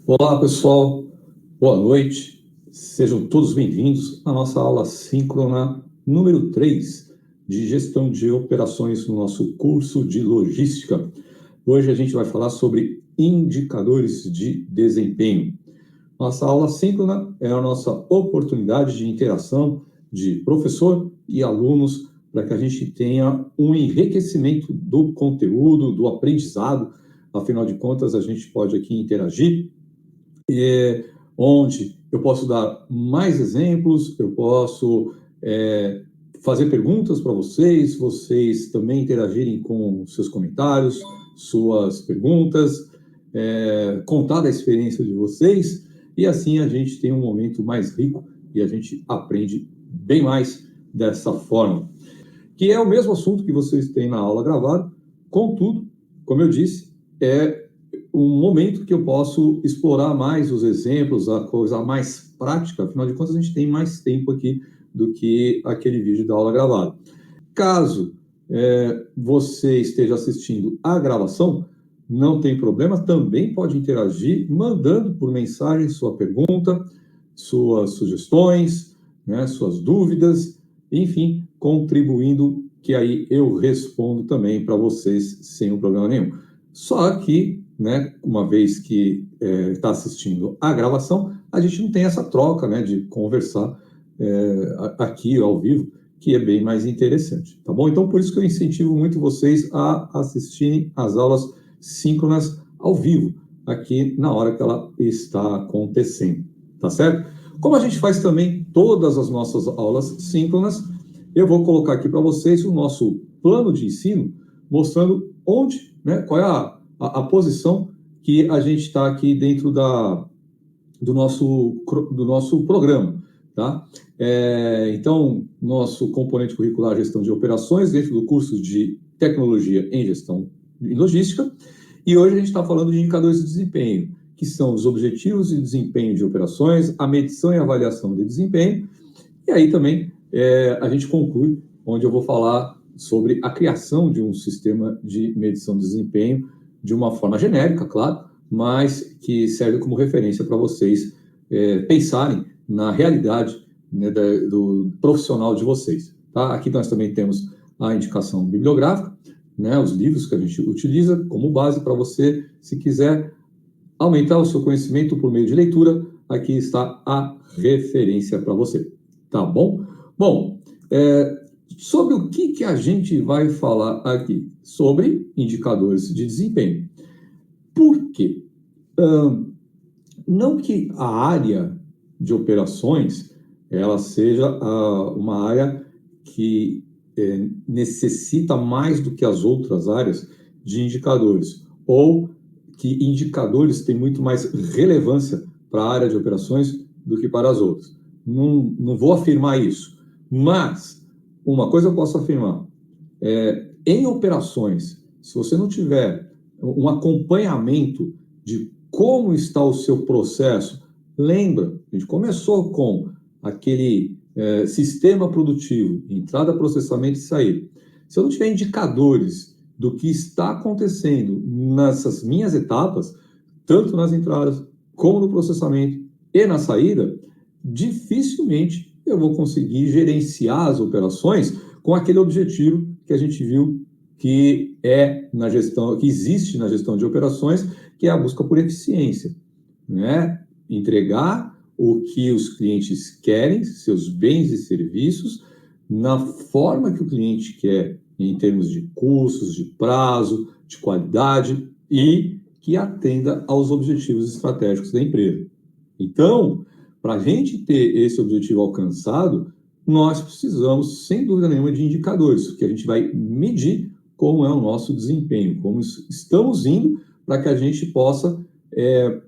Olá, pessoal. Boa noite. Sejam todos bem-vindos à nossa aula síncrona número 3 de gestão de operações no nosso curso de logística. Hoje a gente vai falar sobre indicadores de desempenho. Nossa aula síncrona é a nossa oportunidade de interação de professor e alunos para que a gente tenha um enriquecimento do conteúdo, do aprendizado. Afinal de contas, a gente pode aqui interagir onde eu posso dar mais exemplos, eu posso fazer perguntas para vocês, vocês também interagirem com seus comentários, suas perguntas, contar da experiência de vocês, e assim a gente tem um momento mais rico e a gente aprende bem mais dessa forma. Que é o mesmo assunto que vocês têm na aula gravada, contudo, como eu disse, é um momento que eu posso explorar mais os exemplos, a coisa mais prática, afinal de contas a gente tem mais tempo aqui do que aquele vídeo da aula gravada. Caso você esteja assistindo a gravação, não tem problema, também pode interagir, mandando por mensagem sua pergunta, suas sugestões, né, suas dúvidas, enfim, contribuindo, que aí eu respondo também para vocês sem um problema nenhum. Só que, né, uma vez que está assistindo a gravação, a gente não tem essa troca, né, de conversar aqui ao vivo, que é bem mais interessante, tá bom? Então, por isso que eu incentivo muito vocês a assistirem as aulas síncronas ao vivo, aqui na hora que ela está acontecendo, tá certo? Como a gente faz também todas as nossas aulas síncronas, eu vou colocar aqui para vocês o nosso plano de ensino, mostrando onde, né, qual é a posição que a gente está aqui dentro do nosso programa, tá? Então, nosso componente curricular Gestão de Operações, dentro do curso de Tecnologia em Gestão e Logística, e hoje a gente está falando de indicadores de desempenho, que são os objetivos de desempenho de operações, a medição e avaliação de desempenho, e aí também a gente conclui, onde eu vou falar sobre a criação de um sistema de medição de desempenho de uma forma genérica, claro, mas que serve como referência para vocês pensarem na realidade, né, do profissional de vocês. Tá? Aqui nós também temos a indicação bibliográfica, né, os livros que a gente utiliza como base para você, se quiser aumentar o seu conhecimento por meio de leitura, aqui está a referência para você. Tá bom? Bom, sobre o que a gente vai falar aqui? Sobre indicadores de desempenho. Por quê? Não que a área de operações ela seja uma área que necessita mais do que as outras áreas de indicadores, ou que indicadores têm muito mais relevância para a área de operações do que para as outras. Não vou afirmar isso, mas uma coisa eu posso afirmar, em operações, se você não tiver um acompanhamento de como está o seu processo, lembra, a gente começou com aquele sistema produtivo, entrada, processamento e saída. Se eu não tiver indicadores do que está acontecendo nessas minhas etapas, tanto nas entradas, como no processamento e na saída, dificilmente eu vou conseguir gerenciar as operações com aquele objetivo que a gente viu que na gestão, que existe na gestão de operações, que é a busca por eficiência, né? Entregar o que os clientes querem, seus bens e serviços, na forma que o cliente quer, em termos de custos, de prazo, de qualidade e que atenda aos objetivos estratégicos da empresa. Então, para a gente ter esse objetivo alcançado, nós precisamos, sem dúvida nenhuma, de indicadores, que a gente vai medir como é o nosso desempenho, como estamos indo para que a gente possa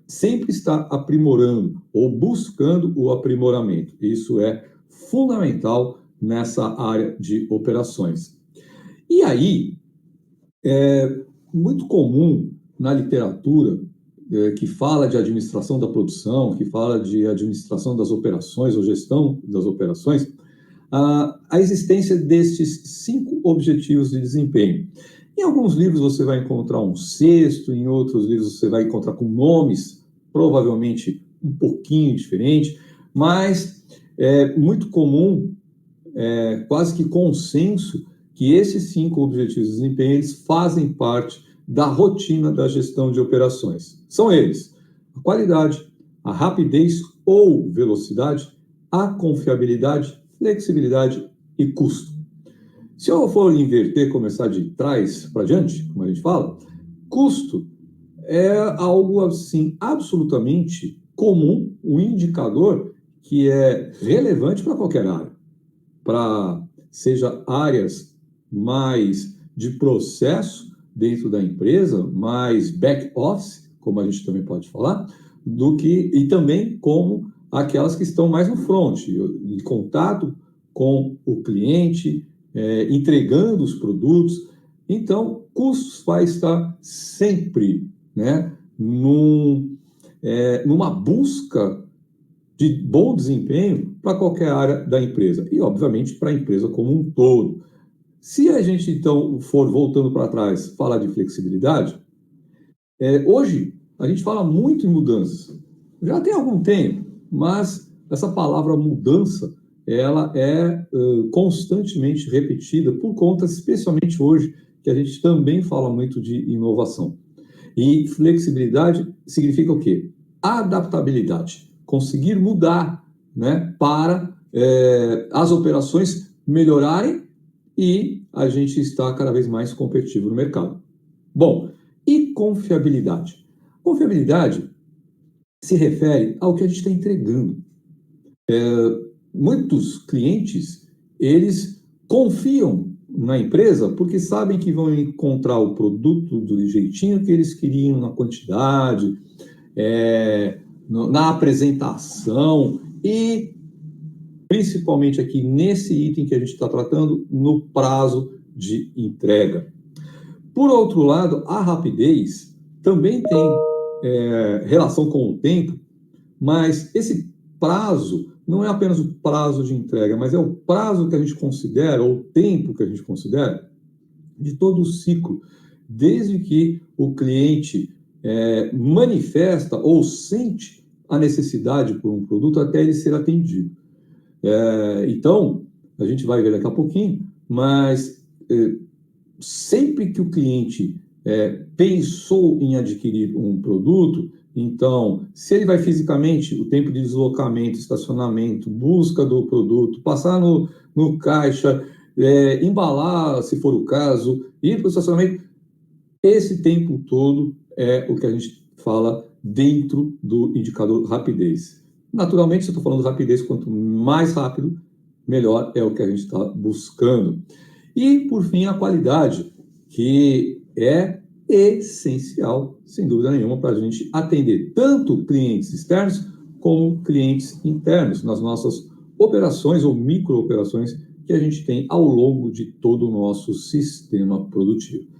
sempre estar aprimorando ou buscando o aprimoramento. Isso é fundamental nessa área de operações. E aí, é muito comum na literatura que fala de administração da produção, que fala de administração das operações ou gestão das operações, a existência destes 5 objetivos de desempenho. Em alguns livros você vai encontrar um sexto, em outros livros você vai encontrar com nomes provavelmente um pouquinho diferente, mas é muito comum, quase que consenso, que esses 5 objetivos de desempenho eles fazem parte da rotina da gestão de operações. São eles: a qualidade, a rapidez ou velocidade, a confiabilidade, flexibilidade e custo. Se eu for inverter, começar de trás para diante, como a gente fala, custo é algo assim absolutamente comum, um indicador que é relevante para qualquer área, seja áreas mais de processo dentro da empresa, mais back office, como a gente também pode falar, e também como aquelas que estão mais no front, em contato com o cliente, entregando os produtos. Então, custos vai estar sempre, né, numa busca de bom desempenho para qualquer área da empresa e, obviamente, para a empresa como um todo. Se a gente, então, for voltando para trás, falar de flexibilidade, hoje a gente fala muito em mudanças. Já tem algum tempo, mas essa palavra mudança, ela é constantemente repetida por conta, especialmente hoje, que a gente também fala muito de inovação. E flexibilidade significa o quê? Adaptabilidade. Conseguir mudar, né, para as operações melhorarem e a gente está cada vez mais competitivo no mercado. Bom, e confiabilidade? Confiabilidade se refere ao que a gente está entregando. Muitos clientes, eles confiam na empresa porque sabem que vão encontrar o produto do jeitinho que eles queriam, na quantidade, na apresentação e, principalmente aqui nesse item que a gente está tratando, no prazo de entrega. Por outro lado, a rapidez também tem relação com o tempo, mas esse prazo não é apenas o prazo de entrega, mas é o prazo que a gente considera, ou o tempo que a gente considera, de todo o ciclo, desde que o cliente manifesta ou sente a necessidade por um produto até ele ser atendido. Então, a gente vai ver daqui a pouquinho, mas sempre que o cliente pensou em adquirir um produto, então, se ele vai fisicamente, o tempo de deslocamento, estacionamento, busca do produto, passar no caixa, embalar, se for o caso, ir para o estacionamento, esse tempo todo é o que a gente fala dentro do indicador rapidez. Naturalmente, se eu estou falando rapidez, quanto mais rápido, melhor é o que a gente está buscando. E, por fim, a qualidade, que é essencial, sem dúvida nenhuma, para a gente atender tanto clientes externos como clientes internos nas nossas operações ou micro-operações que a gente tem ao longo de todo o nosso sistema produtivo.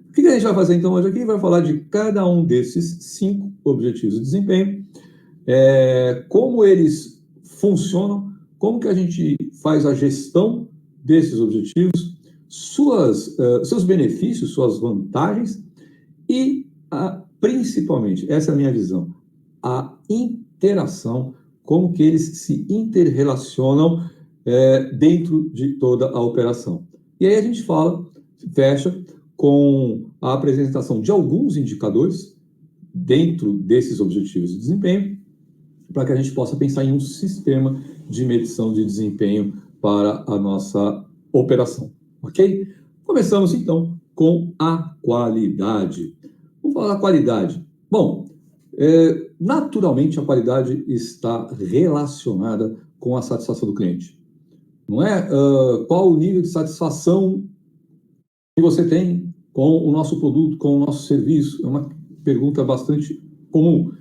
O que a gente vai fazer então hoje aqui? Vai falar de cada um desses 5 objetivos de desempenho, como eles funcionam, como que a gente faz a gestão desses objetivos, seus benefícios, suas vantagens e, principalmente, essa é a minha visão, a interação, como que eles se interrelacionam dentro de toda a operação. E aí a gente fecha com a apresentação de alguns indicadores dentro desses objetivos de desempenho, para que a gente possa pensar em um sistema de medição de desempenho para a nossa operação, ok? Começamos então com a qualidade. Vamos falar da qualidade. Bom, naturalmente a qualidade está relacionada com a satisfação do cliente. Não é? Qual o nível de satisfação que você tem com o nosso produto, com o nosso serviço? É uma pergunta bastante comum.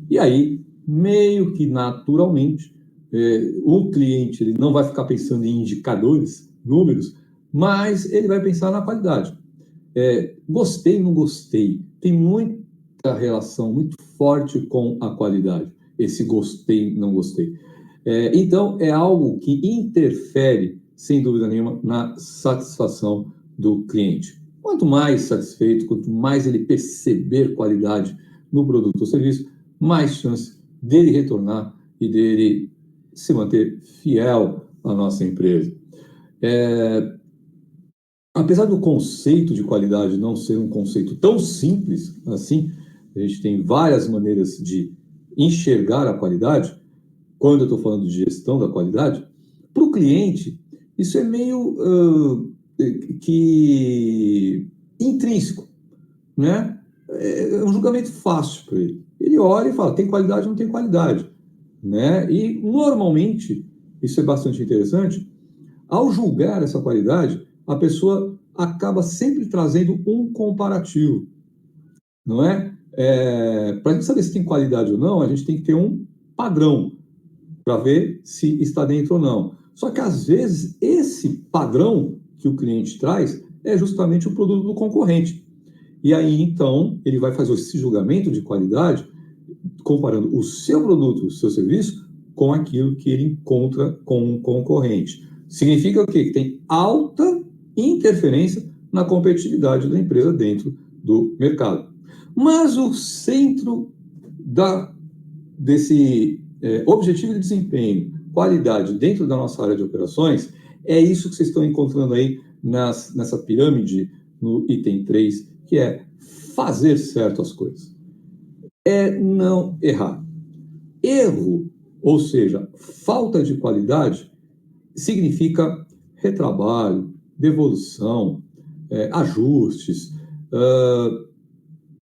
E aí, meio que naturalmente, o cliente ele não vai ficar pensando em indicadores, números, mas ele vai pensar na qualidade. Gostei, não gostei. Tem muita relação muito forte com a qualidade, esse gostei, não gostei. Então, é algo que interfere, sem dúvida nenhuma, na satisfação do cliente. Quanto mais satisfeito, quanto mais ele perceber qualidade no produto ou serviço, mais chance dele retornar e dele se manter fiel à nossa empresa. Apesar do conceito de qualidade não ser um conceito tão simples assim, a gente tem várias maneiras de enxergar a qualidade. Quando eu estou falando de gestão da qualidade, para o cliente, isso é meio que intrínseco, né? É um julgamento fácil para ele. Ele olha e fala, tem qualidade ou não tem qualidade, né? E, normalmente, isso é bastante interessante, ao julgar essa qualidade, a pessoa acaba sempre trazendo um comparativo, não é? Para a gente saber se tem qualidade ou não, a gente tem que ter um padrão para ver se está dentro ou não. Só que, às vezes, esse padrão que o cliente traz é justamente o produto do concorrente. E aí, então, ele vai fazer esse julgamento de qualidade comparando o seu produto, o seu serviço, com aquilo que ele encontra com um concorrente. Significa o quê? Que tem alta interferência na competitividade da empresa dentro do mercado. Mas o centro desse objetivo de desempenho, qualidade dentro da nossa área de operações, é isso que vocês estão encontrando aí nessa pirâmide, no item 3, que é fazer certo as coisas. É não errar. Erro, ou seja, falta de qualidade, significa retrabalho, devolução, ajustes,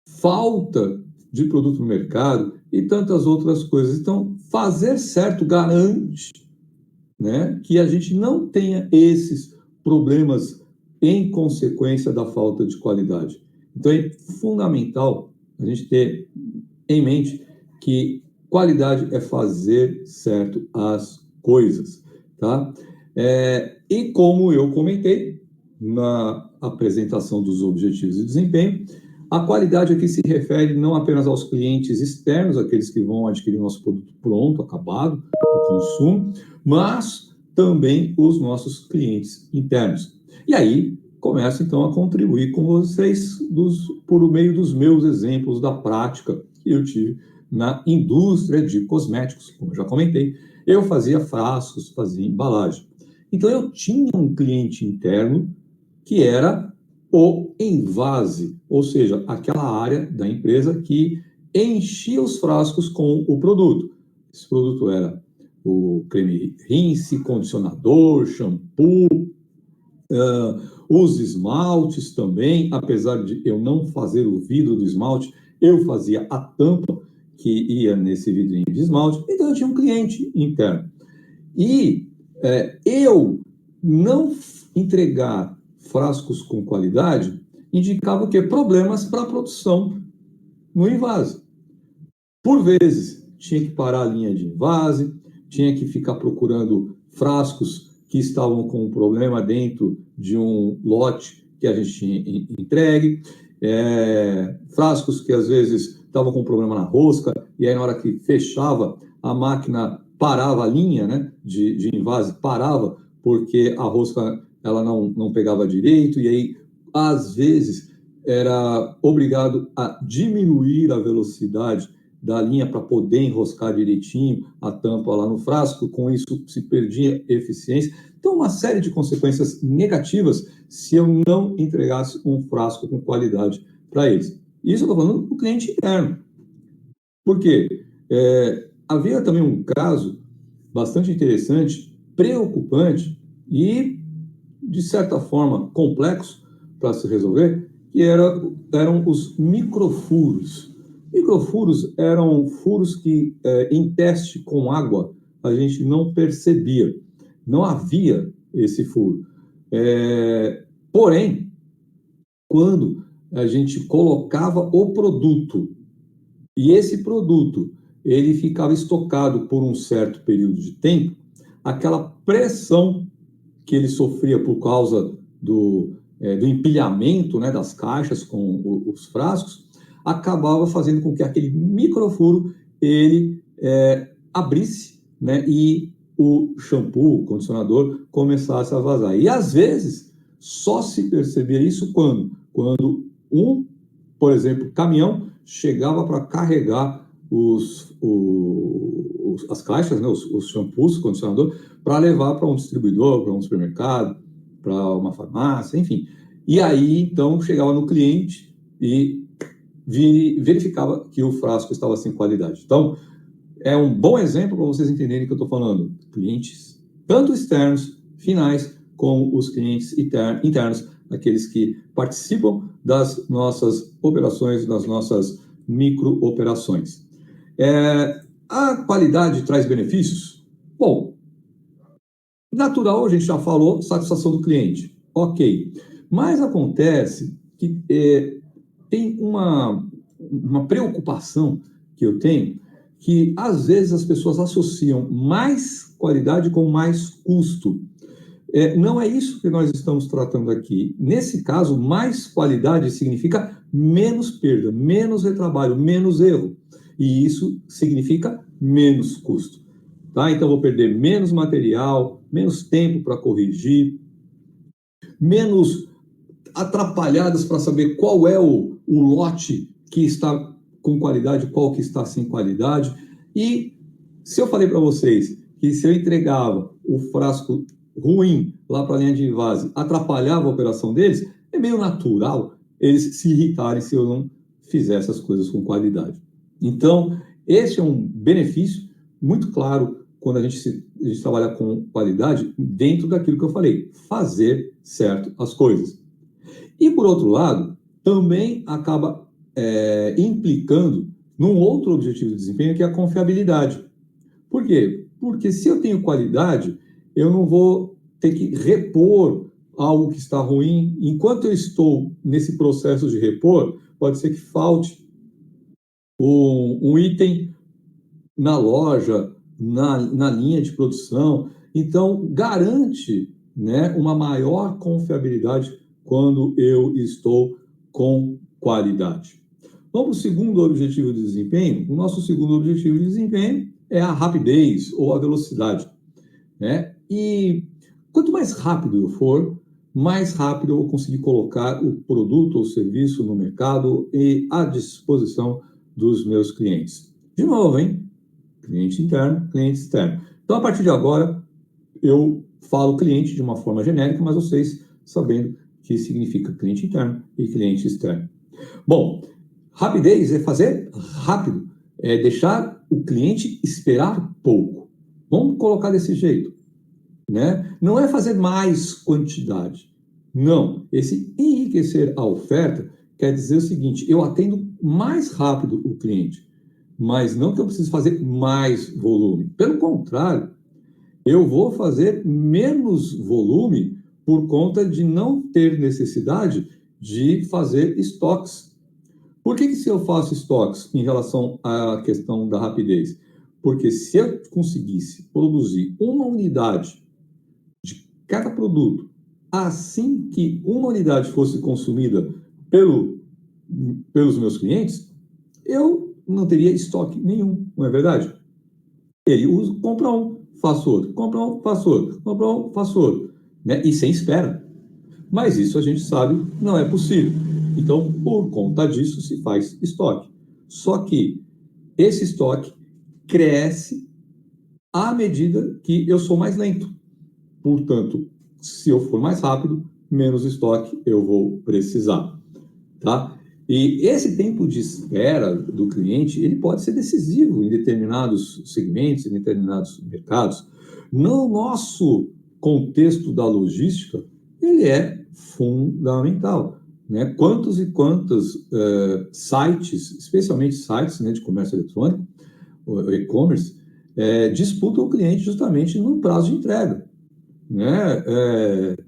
falta de produto no mercado e tantas outras coisas. Então, fazer certo garante, né, que a gente não tenha esses problemas em consequência da falta de qualidade. Então, é fundamental a gente ter em mente que qualidade é fazer certo as coisas, tá? E como eu comentei na apresentação dos objetivos de desempenho, a qualidade aqui se refere não apenas aos clientes externos, aqueles que vão adquirir nosso produto pronto, acabado, para o consumo, mas também os nossos clientes internos. E aí, começo então a contribuir com vocês por meio dos meus exemplos da prática que eu tive na indústria de cosméticos, como eu já comentei. Eu fazia frascos, fazia embalagem. Então, eu tinha um cliente interno que era o envase, ou seja, aquela área da empresa que enchia os frascos com o produto. Esse produto era o creme rinse, condicionador, shampoo, os esmaltes também, apesar de eu não fazer o vidro do esmalte, eu fazia a tampa que ia nesse vidrinho de esmalte, então eu tinha um cliente interno. E eu não entregar frascos com qualidade indicava o quê? Problemas para a produção no envase. Por vezes, tinha que parar a linha de envase, tinha que ficar procurando frascos que estavam com um problema dentro de um lote que a gente tinha entregue, frascos que às vezes estavam com problema na rosca, e aí na hora que fechava, a máquina parava a linha, né, de envase, parava, porque a rosca ela não pegava direito, e aí, às vezes, era obrigado a diminuir a velocidade da linha para poder enroscar direitinho a tampa lá no frasco, com isso se perdia eficiência. Então, uma série de consequências negativas se eu não entregasse um frasco com qualidade para eles. Isso eu estou falando do cliente interno. Por quê? Havia também um caso bastante interessante, preocupante e, de certa forma, complexo para se resolver, que eram os microfuros. Microfuros eram furos que, em teste com água, a gente não percebia. Não havia esse furo. Porém, quando a gente colocava o produto e esse produto ele ficava estocado por um certo período de tempo, aquela pressão que ele sofria por causa do empilhamento, né, das caixas com os frascos, acabava fazendo com que aquele microfuro ele abrisse, né, e o shampoo, o condicionador, começasse a vazar. E às vezes só se percebia isso quando por exemplo, caminhão chegava para carregar as caixas, né, os shampoos, condicionador, para levar para um distribuidor, para um supermercado, para uma farmácia, enfim. E aí, então, chegava no cliente e verificava que o frasco estava sem qualidade. Então, é um bom exemplo para vocês entenderem o que eu estou falando. Clientes, tanto externos, finais, como os clientes internos, aqueles que participam das nossas operações, das nossas micro-operações. A qualidade traz benefícios? Bom, natural, a gente já falou, satisfação do cliente. Ok. Mas acontece que tem uma preocupação que eu tenho, que às vezes as pessoas associam mais qualidade com mais custo. Não é isso que nós estamos tratando aqui. Nesse caso, mais qualidade significa menos perda, menos retrabalho, menos erro. E isso significa menos custo. Tá? Então, vou perder menos material, menos tempo para corrigir, menos atrapalhadas para saber qual é o lote que está com qualidade, qual que está sem qualidade. E se eu falei para vocês que se eu entregava o frasco ruim lá para a linha de invase, atrapalhava a operação deles, é meio natural eles se irritarem se eu não fizesse as coisas com qualidade. Então, esse é um benefício muito claro quando a gente trabalha com qualidade dentro daquilo que eu falei, fazer certo as coisas. E, por outro lado, também acaba implicando num outro objetivo de desempenho, que é a confiabilidade. Por quê? Porque se eu tenho qualidade, eu não vou ter que repor algo que está ruim. Enquanto eu estou nesse processo de repor, pode ser que falte um item na loja, na linha de produção. Então, garante, né, uma maior confiabilidade quando eu estou com qualidade. Vamos para o segundo objetivo de desempenho. O nosso segundo objetivo de desempenho é a rapidez ou a velocidade, né? E quanto mais rápido eu for, mais rápido eu vou conseguir colocar o produto ou serviço no mercado e à disposição dos meus clientes. De novo, hein? Cliente interno, cliente externo. Então, a partir de agora, eu falo cliente de uma forma genérica, mas vocês sabendo que significa cliente interno e cliente externo. Bom, rapidez é fazer rápido, é deixar o cliente esperar pouco. Vamos colocar desse jeito, né? Não é fazer mais quantidade. Não, esse enriquecer a oferta quer dizer o seguinte, eu atendo mais rápido o cliente, mas não que eu precise fazer mais volume. Pelo contrário, eu vou fazer menos volume por conta de não ter necessidade de fazer estoques. Por que se eu faço estoques em relação à questão da rapidez? Porque se eu conseguisse produzir uma unidade de cada produto assim que uma unidade fosse consumida pelos meus clientes, eu não teria estoque nenhum, não é verdade? Ele compra um, faço outro, compra um, faço outro, compra um, faço outro, né? E sem espera. Mas isso a gente sabe não é possível. Então, por conta disso, se faz estoque. Só que esse estoque cresce à medida que eu sou mais lento. Portanto, se eu for mais rápido, menos estoque eu vou precisar, tá? E esse tempo de espera do cliente, ele pode ser decisivo em determinados segmentos, em determinados mercados. No nosso contexto da logística, ele é fundamental, né? Quantos e quantos sites, especialmente sites, né, de comércio eletrônico, e-commerce, disputam o cliente justamente no prazo de entrega, né?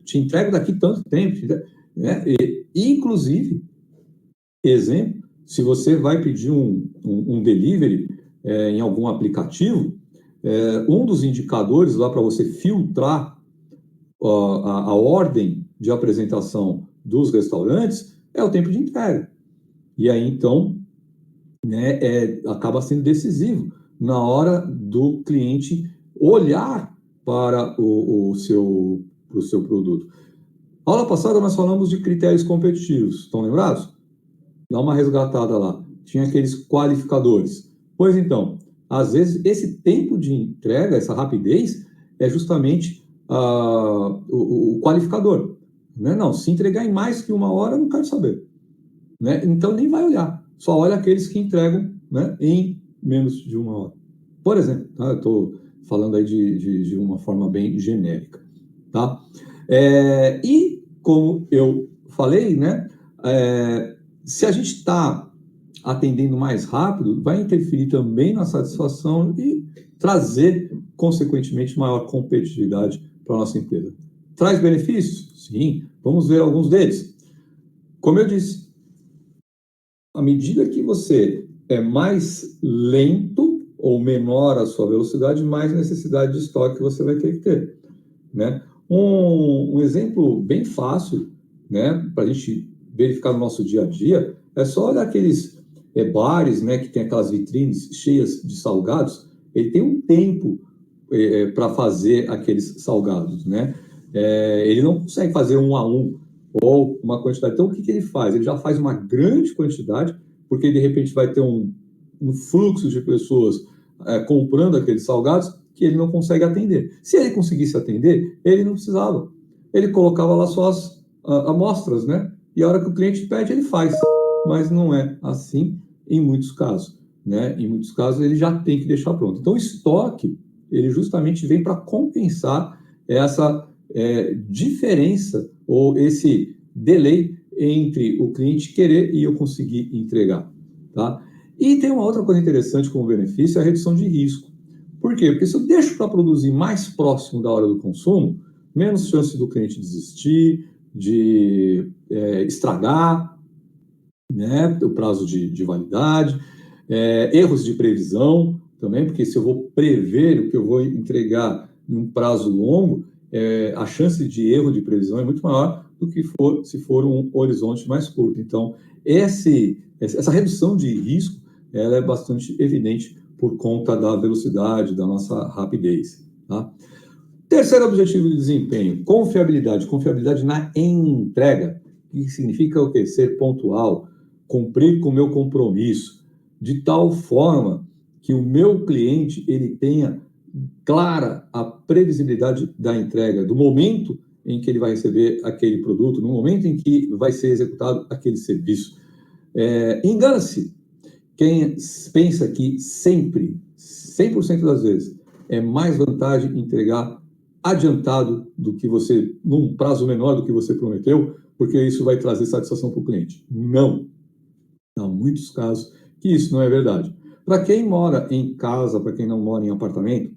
Te entrego daqui tanto tempo, né? Inclusive, exemplo, se você vai pedir um delivery em algum aplicativo, um dos indicadores lá para você filtrar a ordem de apresentação dos restaurantes é o tempo de entrega. E aí, então, né, acaba sendo decisivo na hora do cliente olhar para o seu produto. Aula passada nós falamos de critérios competitivos, estão lembrados? Dá uma resgatada lá. Tinha aqueles qualificadores. Pois então, às vezes esse tempo de entrega, essa rapidez, é justamente o qualificador. Né? Não, se entregar em mais que 1 hora, eu não quero saber. Né? Então nem vai olhar, só olha aqueles que entregam, né, em menos de 1 hora. Por exemplo, tá? Eu estou falando aí de uma forma bem genérica. Tá? E como eu falei, né, se a gente está atendendo mais rápido, vai interferir também na satisfação e trazer, consequentemente, maior competitividade para a nossa empresa. Traz benefícios? Sim, vamos ver alguns deles. Como eu disse, à medida que você é mais lento ou menor a sua velocidade, mais necessidade de estoque você vai ter que ter, né? Um exemplo bem fácil, né, para a gente verificar no nosso dia a dia, é só olhar aqueles bares, né, que tem aquelas vitrines cheias de salgados. Ele tem um tempo para fazer aqueles salgados, né? Ele não consegue fazer 1 a 1 ou uma quantidade. Então, o que ele faz? Ele já faz uma grande quantidade, porque de repente vai ter um fluxo de pessoas comprando aqueles salgados que ele não consegue atender. Se ele conseguisse atender, ele não precisava. Ele colocava lá só as amostras, né? E a hora que o cliente pede, ele faz. Mas não é assim em muitos casos, né? Em muitos casos, ele já tem que deixar pronto. Então, o estoque, ele justamente vem para compensar essa diferença ou esse delay entre o cliente querer e eu conseguir entregar, tá? E tem uma outra coisa interessante como benefício, é a redução de risco. Por quê? Porque se eu deixo para produzir mais próximo da hora do consumo, menos chance do cliente desistir, de estragar, né, o prazo de validade, erros de previsão também, porque se eu vou prever o que eu vou entregar em um prazo longo, a chance de erro de previsão é muito maior do que se for um horizonte mais curto. Então, essa redução de risco ela é bastante evidente por conta da velocidade, da nossa rapidez. Tá? Terceiro objetivo de desempenho, confiabilidade. Confiabilidade na entrega, que significa o quê? Ser pontual, cumprir com o meu compromisso, de tal forma que o meu cliente ele tenha clara a previsibilidade da entrega, do momento em que ele vai receber aquele produto, no momento em que vai ser executado aquele serviço. Engana-se quem pensa que sempre, 100% das vezes, é mais vantagem entregar adiantado do que você, num prazo menor do que você prometeu, porque isso vai trazer satisfação para o cliente. Não. Há muitos casos que isso não é verdade. Para quem mora em casa, para quem não mora em apartamento,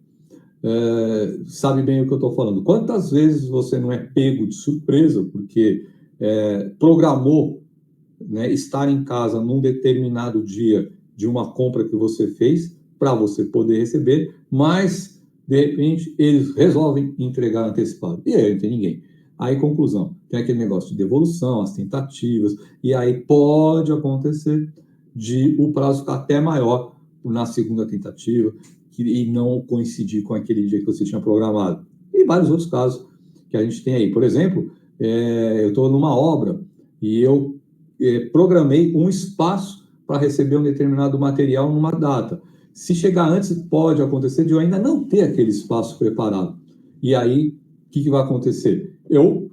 sabe bem o que eu estou falando. Quantas vezes você não é pego de surpresa porque programou, né, estar em casa num determinado dia de uma compra que você fez para você poder receber, mas de repente eles resolvem entregar antecipado. E aí não tem ninguém. Aí, conclusão, tem aquele negócio de devolução, as tentativas, e aí pode acontecer de o prazo ficar até maior na segunda tentativa e não coincidir com aquele dia que você tinha programado. E vários outros casos que a gente tem aí. Por exemplo, eu estou numa obra e eu programei um espaço para receber um determinado material numa data. Se chegar antes, pode acontecer de eu ainda não ter aquele espaço preparado. E aí, o que vai acontecer? Eu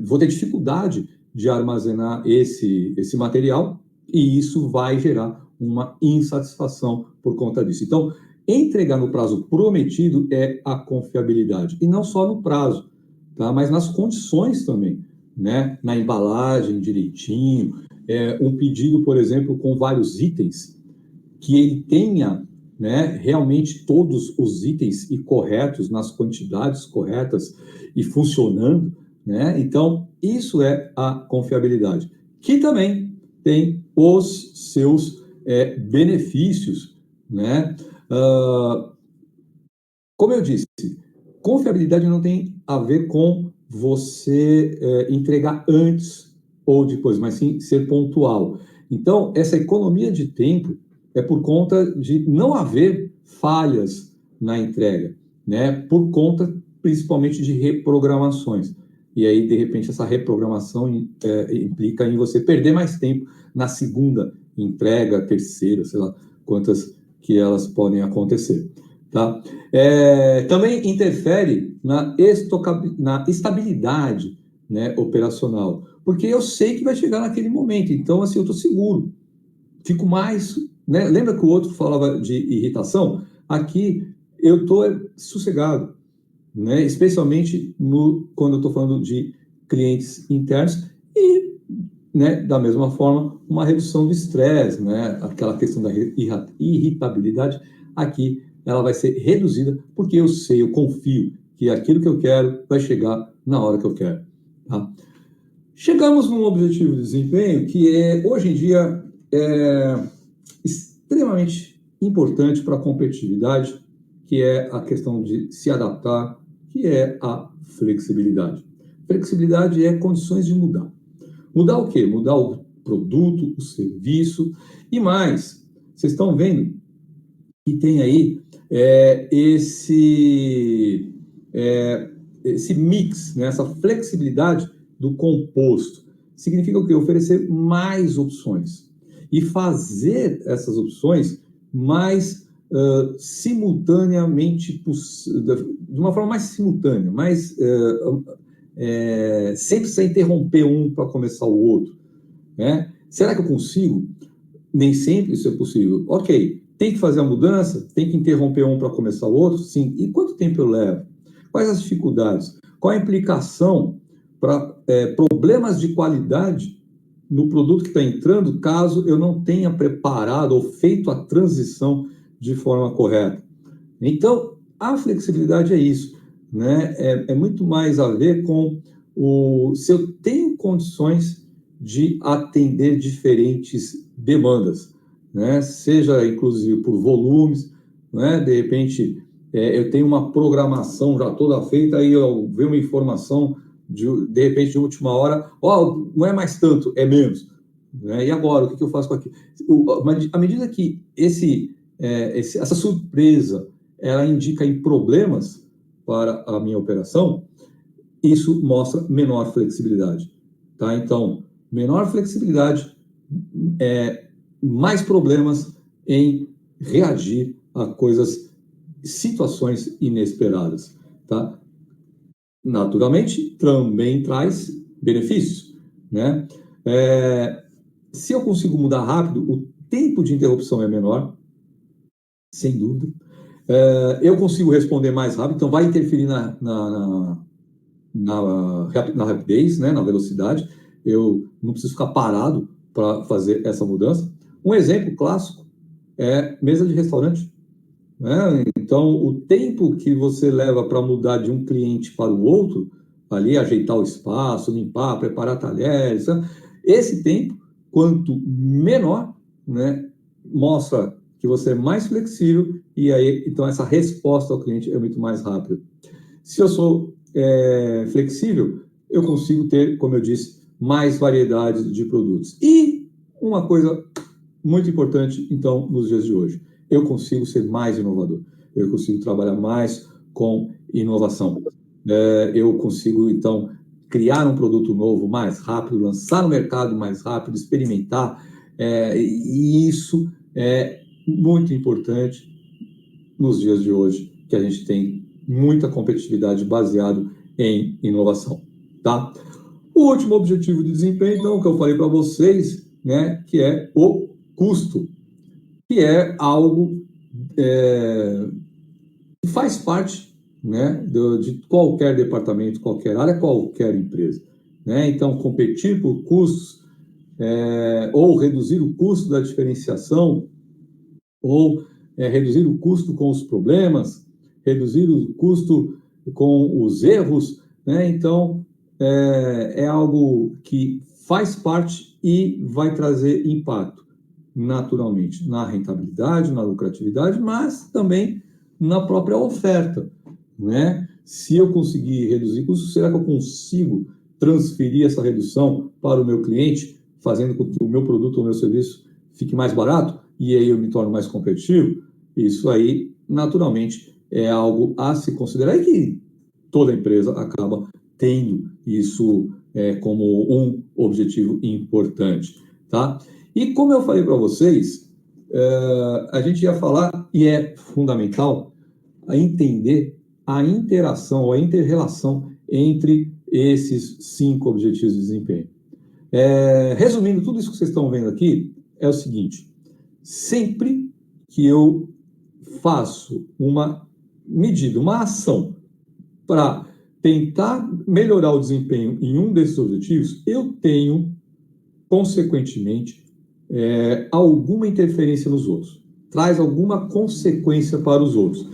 vou ter dificuldade de armazenar esse material e isso vai gerar uma insatisfação por conta disso. Então, entregar no prazo prometido é a confiabilidade. E não só no prazo, tá? Mas nas condições também, né? Na embalagem direitinho, um pedido, por exemplo, com vários itens, que ele tenha, né, realmente todos os itens e corretos, nas quantidades corretas e funcionando, né? Então, isso é a confiabilidade, que também tem os seus benefícios, né? Como eu disse, confiabilidade não tem a ver com você entregar antes ou depois, mas sim ser pontual. Então, essa economia de tempo é por conta de não haver falhas na entrega, né? Por conta principalmente de reprogramações. E aí, de repente, essa reprogramação implica em você perder mais tempo na segunda entrega, terceira, sei lá quantas que elas podem acontecer, tá? Também interfere na estabilidade, né, operacional, porque eu sei que vai chegar naquele momento, então, assim, eu estou seguro, fico mais, né? Lembra que o outro falava de irritação? Aqui eu estou sossegado, né? Especialmente quando eu estou falando de clientes internos e, né, da mesma forma, uma redução do estresse, né? Aquela questão da irritabilidade, aqui ela vai ser reduzida porque eu sei, eu confio que aquilo que eu quero vai chegar na hora que eu quero, tá? Chegamos num objetivo de desempenho que hoje em dia é extremamente importante para a competitividade, que é a questão de se adaptar, que é a flexibilidade. Flexibilidade é condições de mudar. Mudar o quê? Mudar o produto, o serviço e mais. Vocês estão vendo que tem aí esse mix, né? Essa flexibilidade do composto. Significa o quê? Oferecer mais opções e fazer essas opções mais simultaneamente, de uma forma mais simultânea, sem precisar interromper um para começar o outro, né? Será que eu consigo? Nem sempre isso é possível. Ok, tem que fazer a mudança? Tem que interromper um para começar o outro? Sim. E quanto tempo eu levo? Quais as dificuldades? Qual a implicação para problemas de qualidade no produto que está entrando, caso eu não tenha preparado ou feito a transição de forma correta? Então, a flexibilidade é isso, né? É muito mais a ver com se eu tenho condições de atender diferentes demandas, né? Seja, inclusive, por volumes, né? De repente, eu tenho uma programação já toda feita, aí eu vejo uma informação, de repente, de última hora, não é mais tanto, é menos. Né? E agora, o que eu faço com aquilo? À medida que essa surpresa ela indica em problemas para a minha operação, isso mostra menor flexibilidade, tá? Então, menor flexibilidade, mais problemas em reagir a situações inesperadas, tá? Naturalmente, também traz benefícios, né? Se eu consigo mudar rápido, o tempo de interrupção é menor, sem dúvida. Eu consigo responder mais rápido, então vai interferir na rapidez, né, na velocidade. Eu não preciso ficar parado para fazer essa mudança. Um exemplo clássico é mesa de restaurante, né? Então, o tempo que você leva para mudar de um cliente para o outro, ali ajeitar o espaço, limpar, preparar talheres, né? Esse tempo, quanto menor, né, mostra que você é mais flexível e aí, então, essa resposta ao cliente é muito mais rápida. Se eu sou flexível, eu consigo ter, como eu disse, mais variedade de produtos. E uma coisa muito importante, então, nos dias de hoje, eu consigo ser mais inovador. Eu consigo trabalhar mais com inovação. Eu consigo, então, criar um produto novo mais rápido, lançar no mercado mais rápido, experimentar. E isso é muito importante nos dias de hoje, que a gente tem muita competitividade baseado em inovação, tá? O último objetivo de desempenho, então, que eu falei para vocês, né, que é o custo, que é algo que faz parte, né, de qualquer departamento, qualquer área, qualquer empresa, né? Então, competir por custos ou reduzir o custo da diferenciação ou reduzir o custo com os problemas, reduzir o custo com os erros, né? Então, é algo que faz parte e vai trazer impacto, naturalmente, na rentabilidade, na lucratividade, mas também na própria oferta, né? Se eu conseguir reduzir custos, será que eu consigo transferir essa redução para o meu cliente, fazendo com que o meu produto ou o meu serviço fique mais barato e aí eu me torno mais competitivo? Isso aí, naturalmente, é algo a se considerar e que toda empresa acaba tendo isso como um objetivo importante, tá? E como eu falei para vocês, a gente ia falar, e é fundamental, a entender a interação, ou a inter-relação entre esses 5 objetivos de desempenho. Resumindo, tudo isso que vocês estão vendo aqui é o seguinte: sempre que eu faço uma medida, uma ação para tentar melhorar o desempenho em um desses objetivos, eu tenho, consequentemente, alguma interferência nos outros, traz alguma consequência para os outros.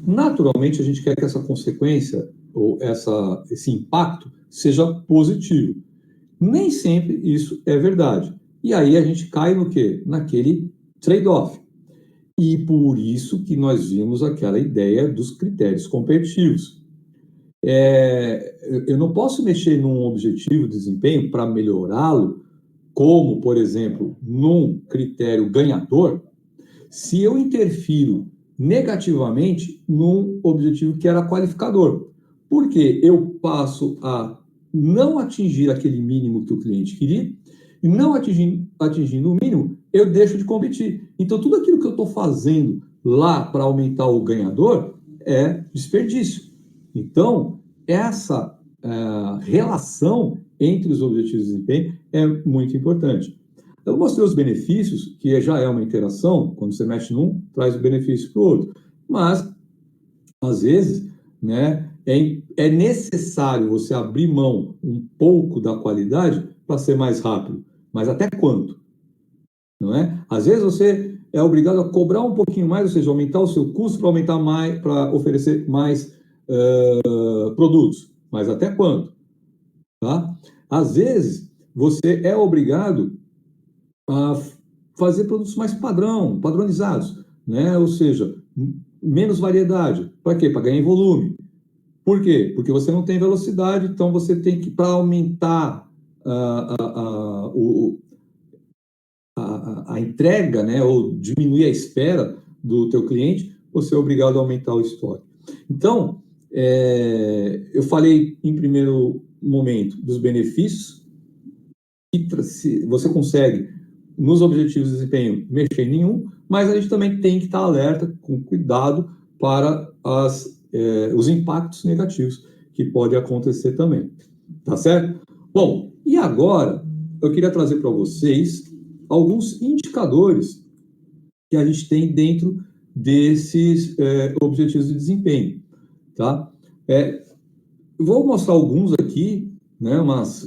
Naturalmente, a gente quer que essa consequência ou esse impacto seja positivo. Nem sempre isso é verdade. E aí a gente cai no quê? Naquele trade-off. E por isso que nós vimos aquela ideia dos critérios competitivos. Eu não posso mexer num objetivo de desempenho para melhorá-lo, como, por exemplo, num critério ganhador, se eu interfiro negativamente num objetivo que era qualificador. Porque eu passo a não atingir aquele mínimo que o cliente queria, e não atingindo o mínimo, eu deixo de competir. Então, tudo aquilo que eu estou fazendo lá para aumentar o ganhador é desperdício. Então, essa relação entre os objetivos de desempenho é muito importante. Eu mostrei os benefícios, que já é uma interação, quando você mexe num, traz o benefício para o outro. Mas, às vezes, né, é necessário você abrir mão um pouco da qualidade para ser mais rápido. Mas até quanto? Não é? Às vezes você é obrigado a cobrar um pouquinho mais, ou seja, aumentar o seu custo para aumentar mais, para oferecer mais produtos. Mas até quanto? Tá? Às vezes você é obrigado a fazer produtos mais padronizados, né? Ou seja, menos variedade. Para quê? Para ganhar em volume. Por quê? Porque você não tem velocidade, então você tem que, para aumentar a entrega, né, ou diminuir a espera do teu cliente, você é obrigado a aumentar o estoque. Então, eu falei em primeiro momento dos benefícios, que você consegue, nos objetivos de desempenho, mexer em nenhum, mas a gente também tem que estar alerta, com cuidado, para os impactos negativos que podem acontecer também. Tá certo? Bom, e agora eu queria trazer para vocês alguns indicadores que a gente tem dentro desses objetivos de desempenho. Tá? Vou mostrar alguns aqui, né,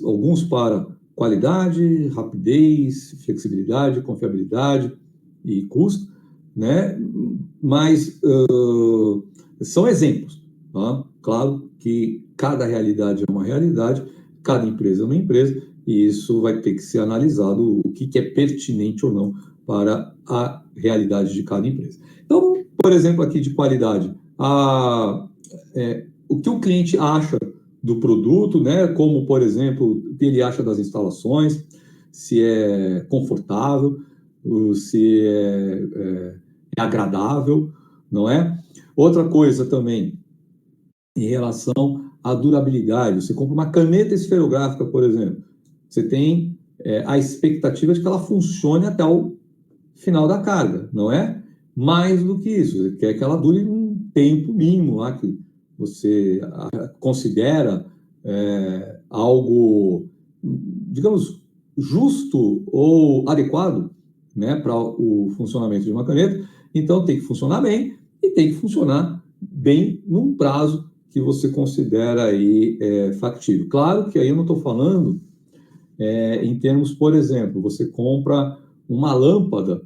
alguns para qualidade, rapidez, flexibilidade, confiabilidade e custo, né? Mas são exemplos. Tá? Claro que cada realidade é uma realidade, cada empresa é uma empresa, e isso vai ter que ser analisado o que é pertinente ou não para a realidade de cada empresa. Então, por exemplo, aqui de qualidade, o que o cliente acha do produto, né? Como, por exemplo, o que ele acha das instalações, se é confortável, se é agradável, não é? Outra coisa também, em relação à durabilidade. Você compra uma caneta esferográfica, por exemplo, você tem a expectativa de que ela funcione até o final da carga, não é? Mais do que isso, você quer que ela dure um tempo mínimo lá, que você considera algo, digamos, justo ou adequado, né, para o funcionamento de uma caneta. Então, tem que funcionar bem e tem que funcionar bem num prazo que você considera aí factível. Claro que aí eu não estou falando em termos, por exemplo, você compra uma lâmpada,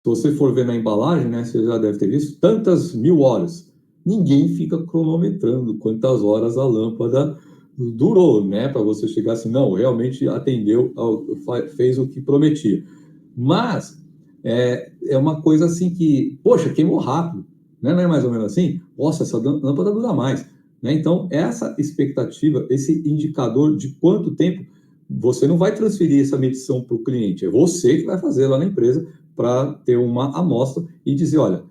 se você for ver na embalagem, né, você já deve ter visto, tantas 1000 horas. Ninguém fica cronometrando quantas horas a lâmpada durou, né, para você chegar assim, não, realmente atendeu, fez o que prometia. Mas é uma coisa assim que, poxa, queimou rápido, né? Não é mais ou menos assim? Nossa, essa lâmpada dura mais. Né? Então, essa expectativa, esse indicador de quanto tempo, você não vai transferir essa medição para o cliente, é você que vai fazer lá na empresa para ter uma amostra e dizer, olha,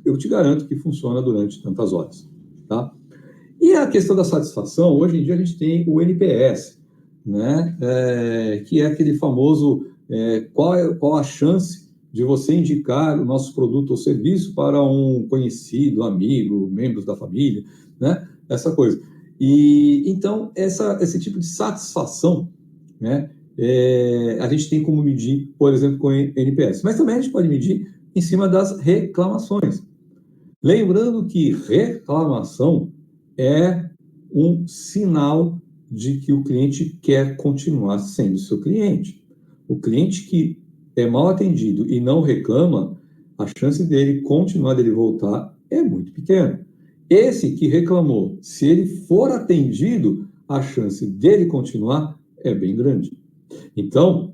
eu te garanto que funciona durante tantas horas. Tá? E a questão da satisfação, hoje em dia a gente tem o NPS, né? Que é aquele famoso qual a chance de você indicar o nosso produto ou serviço para um conhecido, amigo, membros da família, né? Essa coisa. E então esse tipo de satisfação, né? A gente tem como medir, por exemplo, com NPS, mas também a gente pode medir em cima das reclamações. Lembrando que reclamação é um sinal de que o cliente quer continuar sendo seu cliente. O cliente que é mal atendido e não reclama, a chance dele continuar, dele voltar, é muito pequena. Esse que reclamou, se ele for atendido, a chance dele continuar é bem grande. Então,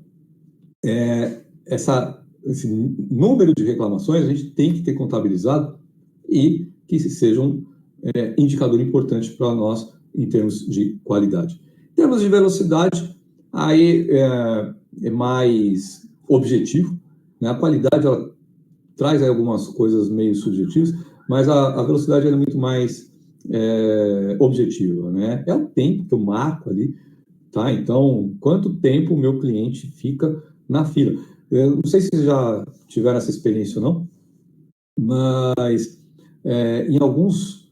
esse número de reclamações a gente tem que ter contabilizado e que seja um indicador importante para nós em termos de qualidade. Em termos de velocidade, aí é mais objetivo, né? A qualidade ela traz aí algumas coisas meio subjetivas, mas a velocidade é muito mais objetiva, né? É o tempo que eu marco ali, tá? Então, quanto tempo o meu cliente fica na fila? Eu não sei se vocês já tiveram essa experiência ou não, mas em alguns,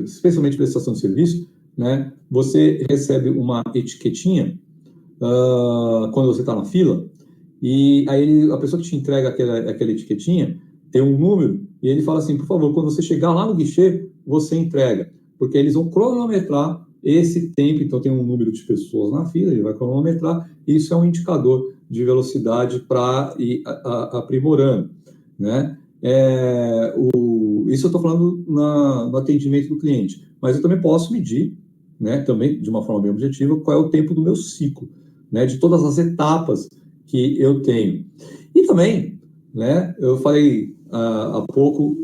especialmente prestação de serviço, né, você recebe uma etiquetinha quando você está na fila, e aí a pessoa que te entrega aquela etiquetinha tem um número, e ele fala assim, por favor, quando você chegar lá no guichê, você entrega, porque eles vão cronometrar esse tempo, então tem um número de pessoas na fila, ele vai cronometrar, e isso é um indicador de velocidade para ir aprimorando, né? Isso eu estou falando no atendimento do cliente, mas eu também posso medir, né, também de uma forma bem objetiva, qual é o tempo do meu ciclo, né, de todas as etapas que eu tenho. E também, né, eu falei há pouco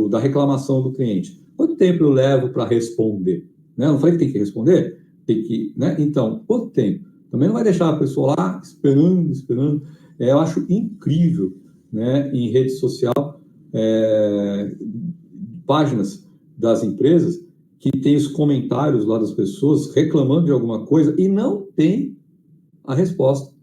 da reclamação do cliente. Quanto tempo eu levo para responder? Né? Eu não falei que tem que responder? Tem que, né? Então, quanto tempo? Também não vai deixar a pessoa lá esperando. Eu acho incrível, né, em rede social, páginas das empresas que tem os comentários lá das pessoas reclamando de alguma coisa e não tem a resposta.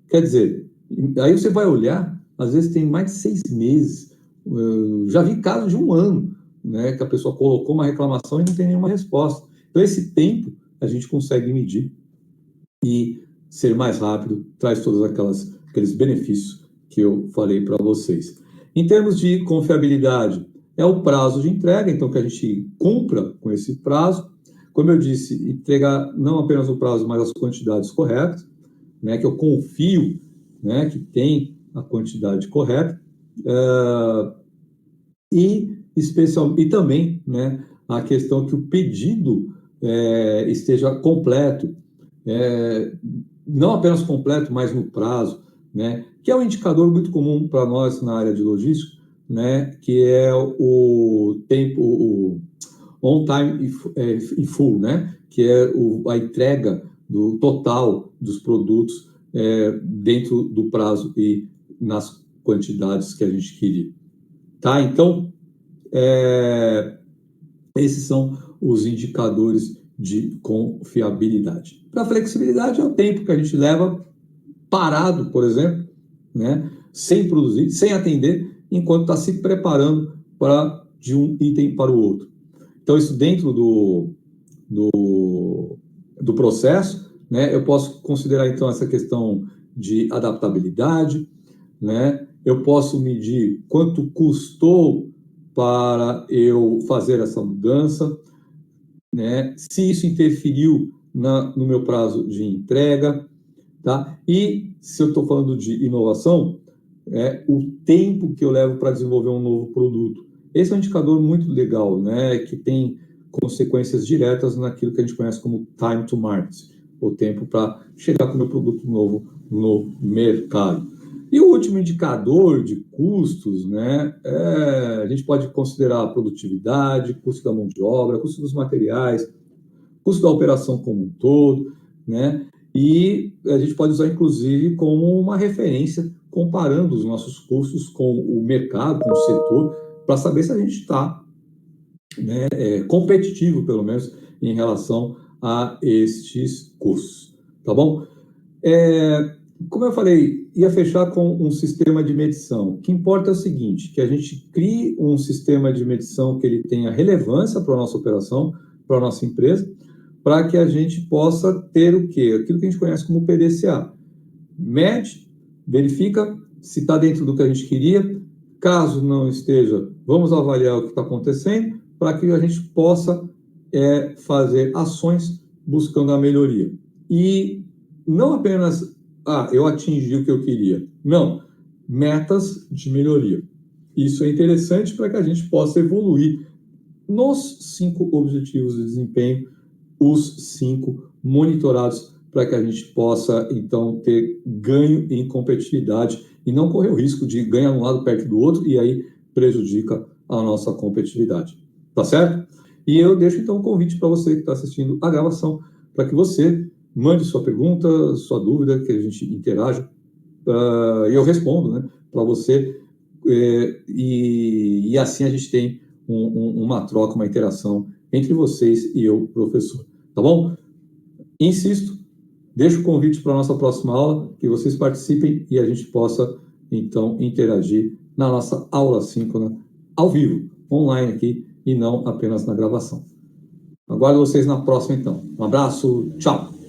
Quer dizer, aí você vai olhar, às vezes tem mais de 6 meses. Eu já vi casos de 1 ano, né, que a pessoa colocou uma reclamação e não tem nenhuma resposta. Então, esse tempo a gente consegue medir e ser mais rápido, traz todos aqueles benefícios que eu falei para vocês. Em termos de confiabilidade, é o prazo de entrega, então que a gente cumpra com esse prazo. Como eu disse, entregar não apenas o prazo, mas as quantidades corretas, né, que eu confio, né, que tem a quantidade correta, e também, né, a questão que o pedido esteja completo, não apenas completo, mas no prazo, né, que é um indicador muito comum para nós na área de logística, né, que é o tempo, o on time e full, né, que é a entrega do total dos produtos dentro do prazo e nas quantidades que a gente queria. Tá? Então, esses são os indicadores de confiabilidade. Para flexibilidade é o tempo que a gente leva parado, por exemplo, né, sem produzir, sem atender, enquanto está se preparando de um item para o outro. Então, isso dentro do processo, né, eu posso considerar, então, essa questão de adaptabilidade, né? Eu posso medir quanto custou para eu fazer essa mudança, né? Se isso interferiu no meu prazo de entrega, tá? E se eu estou falando de inovação, o tempo que eu levo para desenvolver um novo produto. Esse é um indicador muito legal, né? Que tem consequências diretas naquilo que a gente conhece como time to market, o tempo para chegar com o meu produto novo no mercado. E o último indicador de custos, né, a gente pode considerar a produtividade, custo da mão de obra, custo dos materiais, custo da operação como um todo, né, e a gente pode usar, inclusive, como uma referência, comparando os nossos custos com o mercado, com o setor, para saber se a gente está, né, competitivo, pelo menos, em relação a estes custos, tá bom? Como eu falei ia fechar com um sistema de medição. O que importa é o seguinte, que a gente crie um sistema de medição que ele tenha relevância para a nossa operação, para a nossa empresa, para que a gente possa ter o quê? Aquilo que a gente conhece como PDCA. Mede, verifica se está dentro do que a gente queria. Caso não esteja, vamos avaliar o que está acontecendo para que a gente possa fazer ações buscando a melhoria. E não apenas, eu atingi o que eu queria. Não, metas de melhoria. Isso é interessante para que a gente possa evoluir nos 5 objetivos de desempenho, os 5 monitorados, para que a gente possa, então, ter ganho em competitividade e não correr o risco de ganhar um lado perto do outro e aí prejudica a nossa competitividade. Tá certo? E eu deixo, então, um convite para você que está assistindo a gravação, para que você mande sua pergunta, sua dúvida, que a gente interaja, e eu respondo, né, para você, e assim a gente tem uma troca, uma interação entre vocês e eu, professor. Tá bom? Insisto, deixo o convite para a nossa próxima aula, que vocês participem e a gente possa, então, interagir na nossa aula síncrona, ao vivo, online aqui, e não apenas na gravação. Aguardo vocês na próxima, então. Um abraço, tchau!